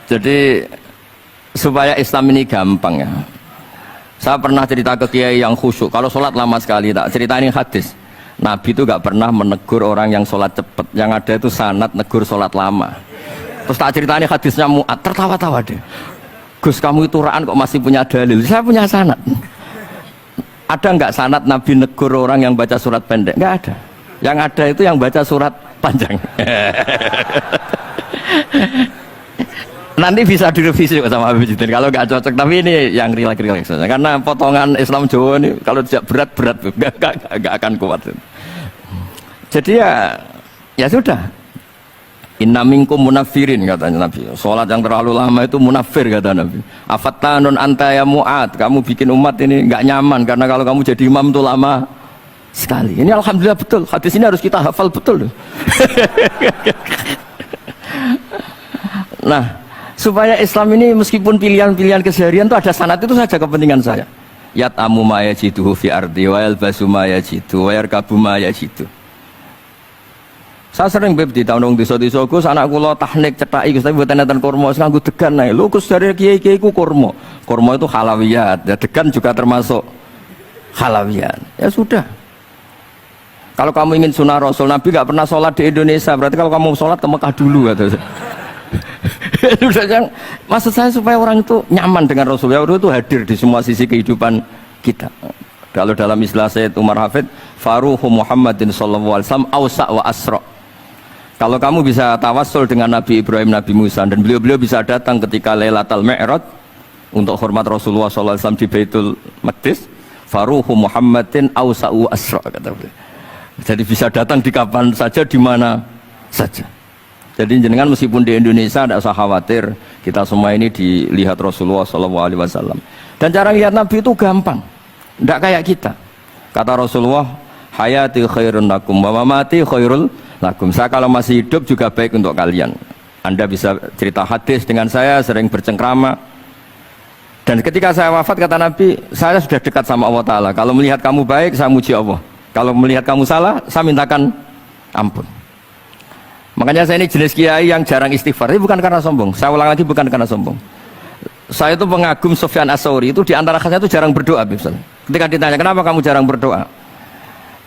Jadi supaya Islam ini gampang ya. Saya pernah cerita ke kiai yang khusyuk. Kalau sholat lama sekali, tak cerita ini hadis. Nabi itu gak pernah menegur orang yang sholat cepat. Yang ada itu sanad negur sholat lama. Terus tak cerita ini hadisnya Mu'ad, tertawa-tawa deh. Gus, kamu itu raan kok masih punya dalil? Saya punya sanad. Ada nggak sanad Nabi negur orang yang baca surat pendek? Nggak ada. Yang ada itu yang baca surat panjang. Nanti bisa direvisi sama Habib Jidin kalau nggak cocok. Tapi ini yang rileks saja. Karena potongan Islam Jawa ini kalau tidak berat nggak akan kuat. Jadi ya sudah. Inna minkum munafirin katanya Nabi. Sholat yang terlalu lama itu munafir kata Nabi. Afattanun anta ya Mu'ad. Kamu bikin umat ini nggak nyaman karena kalau kamu jadi imam itu lama sekali. Ini alhamdulillah betul. Hadis ini harus kita hafal betul. Nah, supaya Islam ini meskipun pilihan-pilihan keseharian itu ada sanad itu saja kepentingan saya. Yat'amu ma yajiduhu fi ardi wa yalbasu ma yajidu wa yarkabu ma yajidu. Saya sering beb di tahun desa-desa Gus, anak kula tahnik cethaki Gus, tapi mboten enten kurma, nganggo degan ae. Lho Gus dari kiai-kiai ku kurma. Kurma itu halawiyat, ya degan juga termasuk halawiyat. Ya sudah. Kalau kamu ingin sunnah Rasul, Nabi nggak pernah sholat di Indonesia, berarti kalau kamu sholat ke Mekah dulu kata saya. Maksud saya supaya orang itu nyaman dengan Rasul, ya itu hadir di semua sisi kehidupan kita. Kalau dalam istilah Sayyid Umar Hafid, Faruhu Muhammadin sallallahu alaihi wasallam awsa wa asra. Kalau kamu bisa tawassul dengan Nabi Ibrahim, Nabi Musa, dan beliau-beliau bisa datang ketika Lailatul Mi'raj untuk hormat Rasulullah SAW di Baitul Maqdis, Faruhu Muhammadin awsa'u asra kata beliau. Jadi bisa datang di kapan saja, di mana saja. Jadi jenengan meskipun di Indonesia tidak usah khawatir, kita semua ini dilihat Rasulullah SAW. Dan cara lihat Nabi itu gampang, tidak kayak kita. Kata Rasulullah, hayati khairun lakum wa mamati khairul lakum. Saya kalau masih hidup juga baik untuk kalian. Anda bisa cerita hadis dengan saya, sering bercengkrama. Dan ketika saya wafat kata Nabi, saya sudah dekat sama Allah Ta'ala. Kalau melihat kamu baik, saya muji Allah. Kalau melihat kamu salah, saya mintakan ampun. Makanya saya ini jenis kiai yang jarang istighfar. Ini bukan karena sombong. Saya ulang lagi, bukan karena sombong. Saya itu pengagum Sufyan As-Tsauri. Itu di antara khasnya itu jarang berdoa. Ketika ditanya, kenapa kamu jarang berdoa?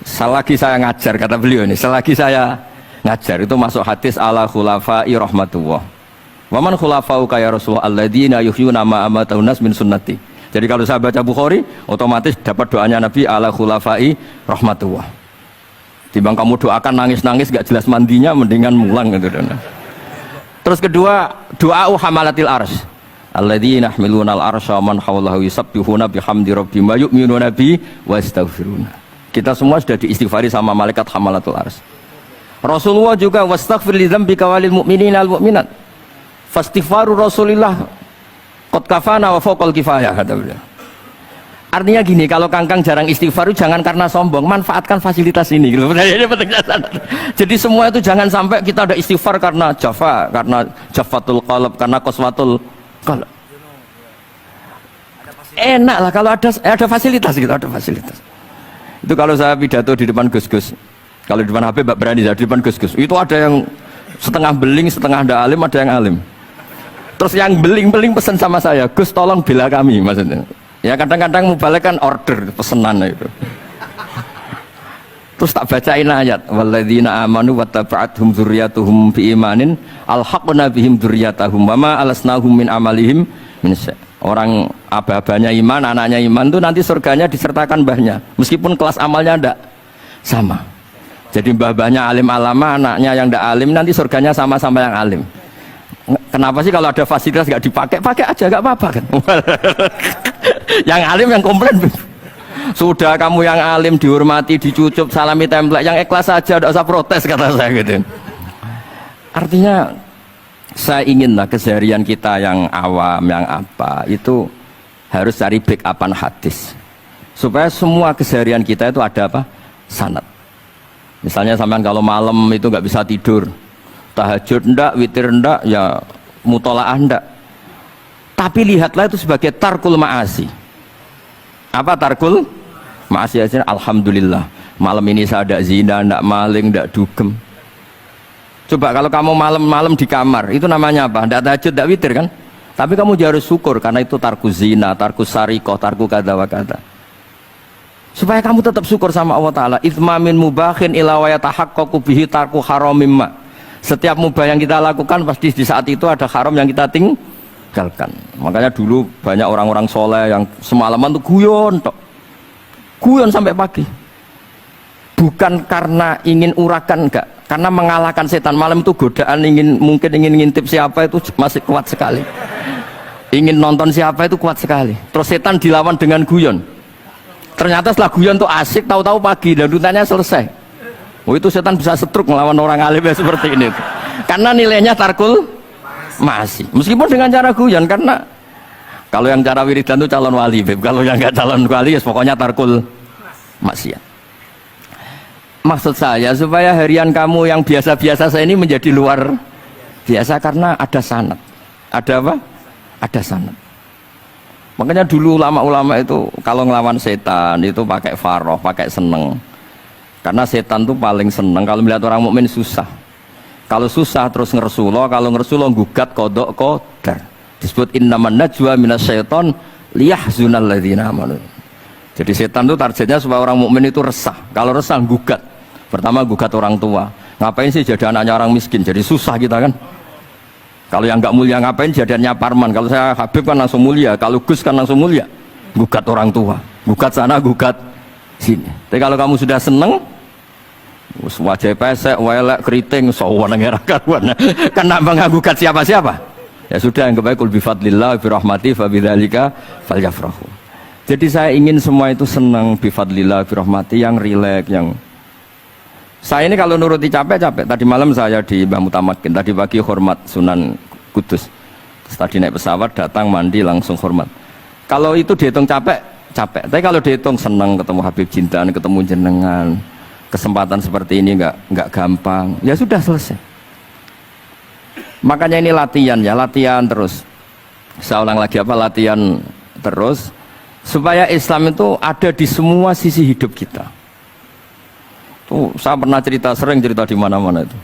Selagi saya ngajar, kata beliau ini, selagi saya ngajar itu masuk hadis ala khulafa'i rahmatullah. Wa man khulafa'u kaya Rasulullah alladzina yuhyuna ma amatahu nas min sunnati. Jadi kalau saya baca Bukhari, otomatis dapat doanya Nabi ala khulafa'i rahmatullah. Timbang kamu doakan nangis-nangis gak jelas mandinya, mendingan mulang gitu. Terus kedua, doa hamalatil arsy. Alladzina yahmiluna al-arsya man hawlahu yusabbihuna bihamdi rabbihim wa yu'minuna bi wa yastaghfiruna. Kita semua sudah diistighfari sama malaikat hamalatul arsy. Rasulullah juga wastaghfir li dzambika walil mu'minina wal mu'minat. Fastighfaru Rasulillah qad kafana wa fawqal kifayah kata beliau. Artinya gini, kalau kangkang jarang istighfar jangan karena sombong, manfaatkan fasilitas ini gitu. Ini pentingnya. Jadi semua itu jangan sampai kita ada istighfar karena jafa, karena jafatul qalb, karena qaswatul qalb. Enak lah kalau ada fasilitas gitu, ada fasilitas. Itu kalau saya pidato di depan Gus-Gus, kalau di depan Habib Mbak berani, di depan Gus-Gus itu ada yang setengah beling, setengah ada alim, ada yang alim. Terus yang beling-beling pesan sama saya, Gus tolong bela kami maksudnya. Ya kadang-kadang mubalik kan order pesenan itu. Terus tak bacain ayat, walladzina amanu wattaba'athum dzurriyyatuhum biimanin alhaqna bihim dzurriyyatahum wama alasnahum min amalihim min syai'. Orang aba-abanya iman, anaknya iman itu nanti surganya disertakan mbahnya meskipun kelas amalnya tidak sama. Jadi mbah-mbahnya alim alama, anaknya yang tidak alim nanti surganya sama-sama yang alim. Kenapa sih kalau ada fasilitas nggak dipakai? Pakai aja, nggak apa-apa kan. Yang alim yang komplain. Sudah kamu yang alim dihormati, dicucup, salami template, yang ikhlas saja, tidak usah protes kata saya gitu. Artinya saya inginlah keseharian kita yang awam, yang apa itu harus cari backupan hadis supaya semua keseharian kita itu ada apa? Sanad. Misalnya sampean kalau malam itu nggak bisa tidur, tahajud ndak, witir ndak, ya mutolaah ndak. Tapi lihatlah itu sebagai tarkul ma'asi. Apa tarkul ma'asi? Alhamdulillah malam ini saya ndak zina, ndak maling, ndak dugem. Coba kalau kamu malam-malam di kamar, itu namanya apa? Tidak tahajud, tidak witir kan? Tapi kamu harus syukur karena itu tarku zina, tarku sarikoh, tarku kada wa kada. Supaya kamu tetap syukur sama Allah Ta'ala. Ithmamin mubakhin ila wa yatahaqqaqu bihi tarku haramimma. Setiap mubah yang kita lakukan pasti di saat itu ada haram yang kita tinggalkan. Makanya dulu banyak orang-orang soleh yang semalaman tuh guyon sampai pagi. Bukan karena ingin urakan, enggak, karena mengalahkan setan. Malam itu godaan mungkin ingin ngintip siapa itu masih kuat sekali. Ingin nonton siapa itu kuat sekali. Terus setan dilawan dengan guyon. Ternyata setelah guyon tuh asik, tahu-tahu pagi dan dutannya selesai. Oh, itu setan bisa setruk melawan orang alim seperti ini. Karena nilainya tarkul masih. Meskipun dengan cara guyon, karena kalau yang cara wiridan itu calon wali, Beb. Kalau yang nggak calon wali, ya pokoknya tarkul maksiat. Maksud saya supaya harian kamu yang biasa-biasa saya ini menjadi luar biasa karena ada sanad. Ada apa? Ada sanad. Makanya dulu ulama-ulama itu kalau ngelawan setan itu pakai faroh, pakai seneng. Karena setan itu paling seneng kalau melihat orang mukmin susah. Kalau susah terus ngersulo, kalau ngersulo gugat kodok qadar. Disebut innaman najwa minasyaiton liyahzunal ladzina amanu. Jadi setan itu targetnya supaya orang mukmin itu resah. Kalau resah gugat. Pertama gugat orang tua. Ngapain sih jadi anaknya orang miskin? Jadi susah kita kan. Kalau yang nggak mulia ngapain jadiannya parman? Kalau saya Habib kan langsung mulia, kalau Gus kan langsung mulia. Gugat orang tua, gugat sana, gugat sini. Tapi kalau kamu sudah seneng, wajah pesek, welek, keriting, sawan ngerah karuan. Karena nggak gugat siapa-siapa. Ya sudah, yang kebaik kul bifadlillah birahmati fabidzalika falyafrahu. Jadi saya ingin semua itu senang bifadlillah birahmati, yang rileks, yang saya ini kalau nuruti capek-capek. Tadi malam saya di Mbah Mutamakin, tadi pagi hormat Sunan Kudus. Terus tadi naik pesawat, datang mandi langsung hormat. Kalau itu dihitung capek, capek. Tapi kalau dihitung senang ketemu Habib Jintan, ketemu jenengan, kesempatan seperti ini nggak gampang. Ya sudah selesai. Makanya ini latihan ya, latihan terus. Saya ulang lagi apa? Latihan terus supaya Islam itu ada di semua sisi hidup kita. Tuh, saya pernah sering cerita di mana-mana itu.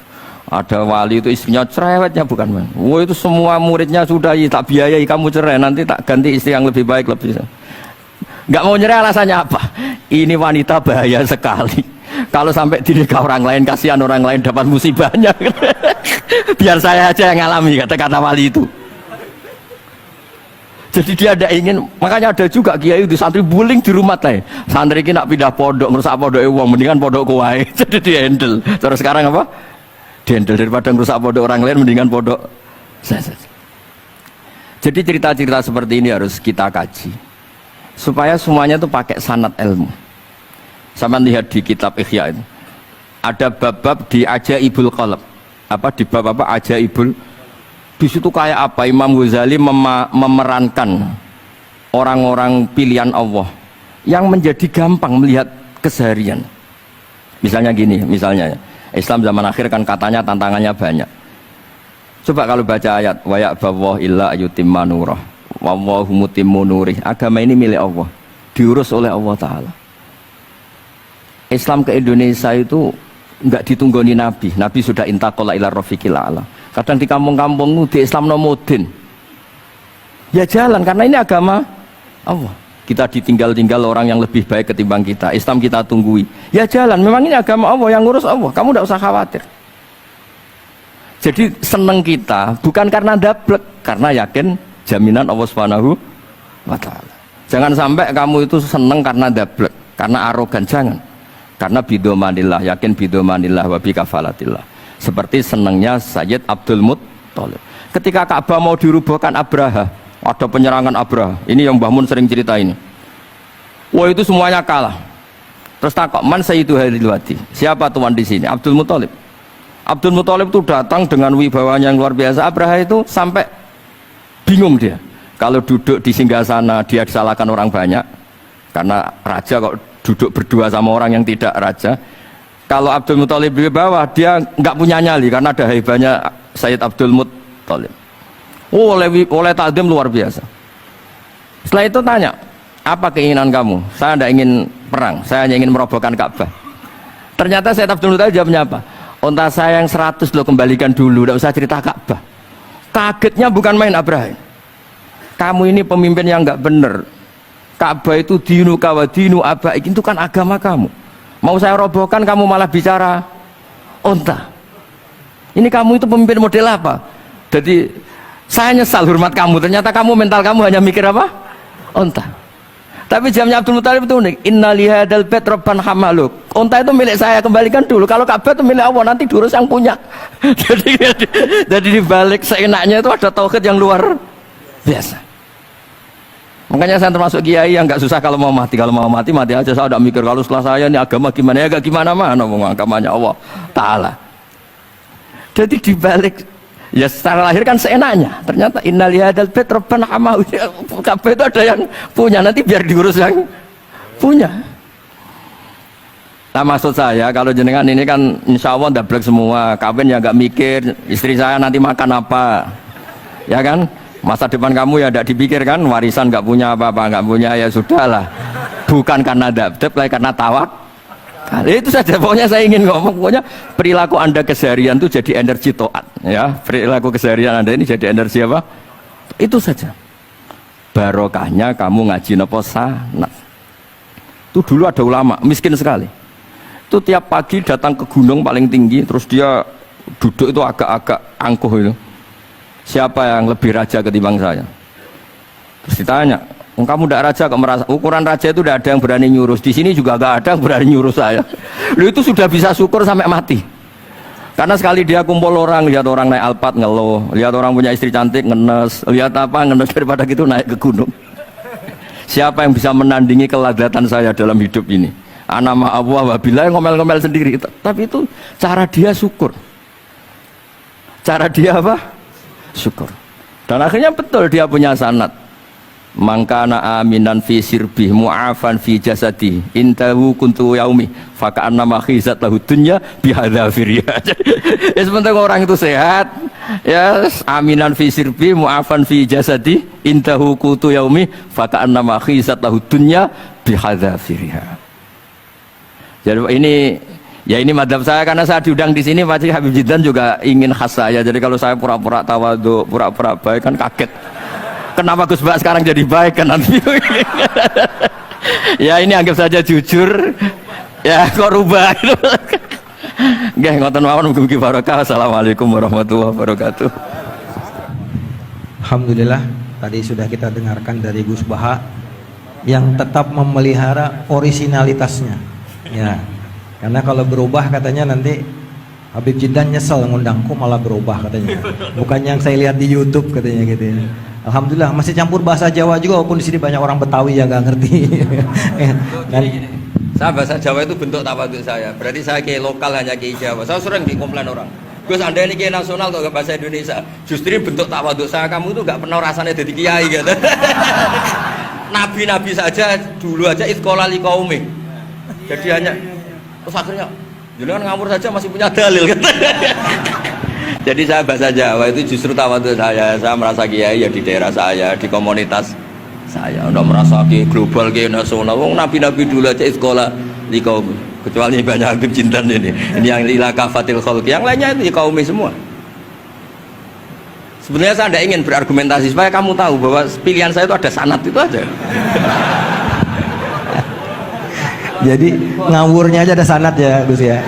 Ada wali itu istrinya cerewetnya bukan main. Wah, itu semua muridnya sudah tak biayai kamu cerai, nanti tak ganti istri yang lebih baik lebih. Nggak mau nyerah alasannya apa? Ini wanita bahaya sekali. Kalau sampai dinikah orang lain, kasihan orang lain dapat musibahnya. Biar saya aja yang ngalami, kata wali itu. Jadi dia ada ingin, makanya ada juga kiai di santri buling di rumah teh. Santri ini nak pindah pondok, ngerusak pondok uang, mendingan pondok kuai. Jadi dia handle. Terus sekarang apa? Dia handle daripada ngerusak pondok orang lain, mendingan pondok saya. Jadi cerita-cerita seperti ini harus kita kaji, supaya semuanya itu pakai sanad ilmu. Sama lihat di kitab Ihya itu, ada bab-bab di Ajaibul Qalb. Apa di bab apa Ajaibul? Di situ kayak apa Imam Ghazali memerankan orang-orang pilihan Allah yang menjadi gampang melihat keseharian. Misalnya gini, misalnya Islam zaman akhir kan katanya tantangannya banyak. Coba kalau baca ayat wa ya'ballahu illa ayyutimma nurah wallahu mutimmu nurih. Agama ini milik Allah, diurus oleh Allah Ta'ala. Islam ke Indonesia itu enggak ditunggoni Nabi. Nabi sudah intaqala ila rafiqil a'la. Kadang di kampung-kampung di Islam nomodin. Ya jalan karena ini agama Allah. Kita ditinggal-tinggal orang yang lebih baik ketimbang kita. Islam kita tunggui. Ya jalan, memang ini agama Allah, yang ngurus Allah. Kamu tidak usah khawatir. Jadi seneng kita bukan karena dablek, karena yakin jaminan Allah Subhanahu wa Ta'ala. Jangan sampai kamu itu seneng karena dablek, karena arogan, jangan. Karena bidomanillah, yakin bidomanillah wa bikafalatillah. Seperti senangnya Sayyid Abdul Muttalib. Ketika Ka'bah mau dirubuhkan Abraha, ada penyerangan Abraha. Ini yang Mbah Mun sering cerita ini. Wah, itu semuanya kalah. Terus takok, man sayyidu hadhil wadi? Siapa tuan di sini? Abdul Muttalib. Abdul Muttalib itu datang dengan wibawanya yang luar biasa. Abraha itu sampai bingung dia. Kalau duduk di singgasana dia disalahkan orang banyak. Karena raja kok duduk berdua sama orang yang tidak raja. Kalau Abdul Muttalib di bawah, dia nggak punya nyali karena ada haibahnya Sayyid Abdul Muttalib. Oh, oleh takdim luar biasa. Setelah itu tanya, apa keinginan kamu? Saya tidak ingin perang, saya hanya ingin merobohkan Ka'bah. Ternyata Sayyid Abdul Muttalib jawabnya apa? Onta saya yang 100 lo kembalikan dulu, tidak usah cerita Ka'bah. Kagetnya bukan main Abraham. Kamu ini pemimpin yang nggak bener. Ka'bah itu dinu kawa dinu abaik, itu kan agama kamu. Mau saya robohkan kamu malah bicara onta. Ini kamu itu pemimpin model apa? Jadi saya nyesal hormat kamu, ternyata kamu mental kamu hanya mikir apa? Onta. Tapi jamnya Abdul Muthalib itu unik. Inna lihadal bait rabban hamaluk. Onta itu milik saya, kembalikan dulu. Kalau Ka'bah itu milik Allah, nanti diurus yang punya. jadi dibalik seenaknya itu ada tauhid yang luar biasa. Makanya saya termasuk kiai yang nggak susah kalau mau mati. Kalau mau mati, mati aja. Saya tidak mikir kalau setelah saya ini agama gimana ya, gak gimana mana mau agamanya Allah Ta'ala. Jadi dibalik ya secara lahir kan seenaknya. Ternyata innal hadal bait rabbana hamahu. Kabeh itu ada yang punya, nanti biar diurus yang punya. Nah maksud saya kalau jenengan ini kan insya Allah ndablek semua, kawin ya nggak mikir istri saya nanti makan apa, ya kan? Masa depan kamu ya tidak dipikirkan, warisan nggak punya apa-apa, nggak punya ya sudahlah. Bukan karena dabdeb, karena tawak. Itu saja pokoknya saya ingin ngomong, pokoknya perilaku Anda keseharian itu jadi energi to'at, ya. Perilaku keseharian Anda ini jadi energi apa? Itu saja. Barokahnya kamu ngaji nopo sanat. Itu dulu ada ulama miskin sekali. Itu tiap pagi datang ke gunung paling tinggi, terus dia duduk itu agak-agak angkuh itu. Siapa yang lebih raja ketimbang saya? Terus ditanya, kamu tidak raja kok merasa? Ukuran raja itu tidak ada yang berani nyurus. Di sini juga nggak ada yang berani nyurus saya. Lu itu sudah bisa syukur sampai mati. Karena sekali dia kumpul orang, lihat orang naik Alphard ngeluh, lihat orang punya istri cantik ngenes, lihat apa ngenes, daripada gitu naik ke gunung. Siapa yang bisa menandingi keladatan saya dalam hidup ini? Anama Allah wabillah, ngomel-ngomel sendiri. Tapi itu cara dia syukur. Cara dia apa? Syukur. Dan akhirnya betul dia punya sanad. Mangkana aminan fi sirbih mu'afan fi jasadi intahu kuntu yaumi faka'anna ma khizat lahu dunya bihadzafiriya. Ya sebentar orang itu sehat, ya aminan fi sirbih mu'afan fi jasadi intahu kuntu yaumi faka'anna ma khizat lahu dunya bihadzafiriya. Jadi ini madhab saya, karena saya diundang di sini pasti Habib Jiddan juga ingin khas saya. Jadi kalau saya pura-pura tawadhu, pura-pura baik kan kaget. Kenapa Gus Bak sekarang jadi baik kan nanti? Ya ini anggap saja jujur. Ya kok rubah itu. Nggih ngoten mawon mugi-mugi barokah. Assalamualaikum warahmatullahi wabarakatuh. Alhamdulillah tadi sudah kita dengarkan dari Gus Baha yang tetap memelihara orisinalitasnya. Ya. Karena kalau berubah katanya nanti Habib Jiddan nyesel ngundangku malah berubah katanya. Bukan yang saya lihat di YouTube katanya gitu ya. Alhamdulillah masih campur bahasa Jawa juga walaupun di sini banyak orang Betawi yang nggak ngerti. Dan saya bahasa Jawa itu bentuk tawadhu saya. Berarti saya kiai lokal hanya kiai Jawa. Saya sering dikomplain orang. Gus Anda ini kiai nasional kok nggak bahasa Indonesia. Justru bentuk tawadhu saya, kamu itu nggak pernah rasanya jadi kiai gitu. Nabi-nabi saja dulu aja iskola li kaumi. Jadi hanya terus akhirnya jangan ngawur saja masih punya dalil gitu. Jadi saya bahasa Jawa itu justru tawadhu saya merasa kiai ya di daerah saya, di komunitas saya. Udah merasa kiai global, kiai nasional. Wong nabi-nabi dulu aja sekolah di kaum, kecuali banyak Habib Jintan ini yang ila kafatil khalqi, yang lainnya itu di kaum semua. Sebenarnya saya tidak ingin berargumentasi supaya kamu tahu bahwa pilihan saya itu ada sanad itu aja. jadi ngawurnya aja ada sanad ya Gus ya.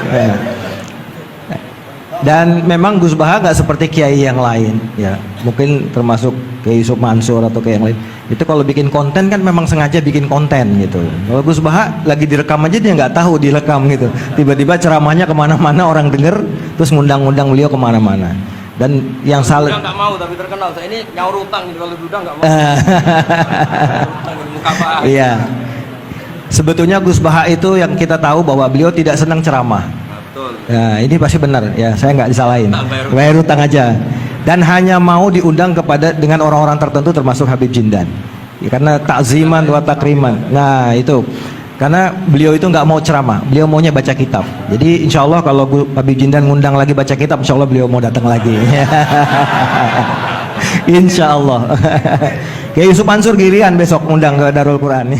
Dan memang Gus Baha nggak seperti kiai yang lain ya, mungkin termasuk Kiai Yusuf Mansur atau kiai yang lain. Itu kalau bikin konten kan memang sengaja bikin konten gitu. Kalau Gus Baha lagi direkam aja dia nggak tahu direkam gitu. Tiba-tiba ceramahnya kemana-mana orang denger, terus ngundang-ngundang beliau kemana-mana. Dan yang salah nggak mau tapi terkenal saya ini nyaur utang gitu, kalau udah nggak mau. Iya. Sebetulnya Gus Baha itu yang kita tahu bahwa beliau tidak senang ceramah. Nah ini pasti benar ya, saya nggak disalahin, bayar utang aja, dan hanya mau diundang kepada dengan orang-orang tertentu termasuk Habib Jindan ya, karena takziman wa takriman. Nah itu karena beliau itu nggak mau ceramah, beliau maunya baca kitab. Jadi insya Allah kalau Habib Jindan ngundang lagi baca kitab, insya Allah beliau mau datang lagi. Insya Allah. Kiai Yusuf Mansur giliran besok undang ke Darul Quran.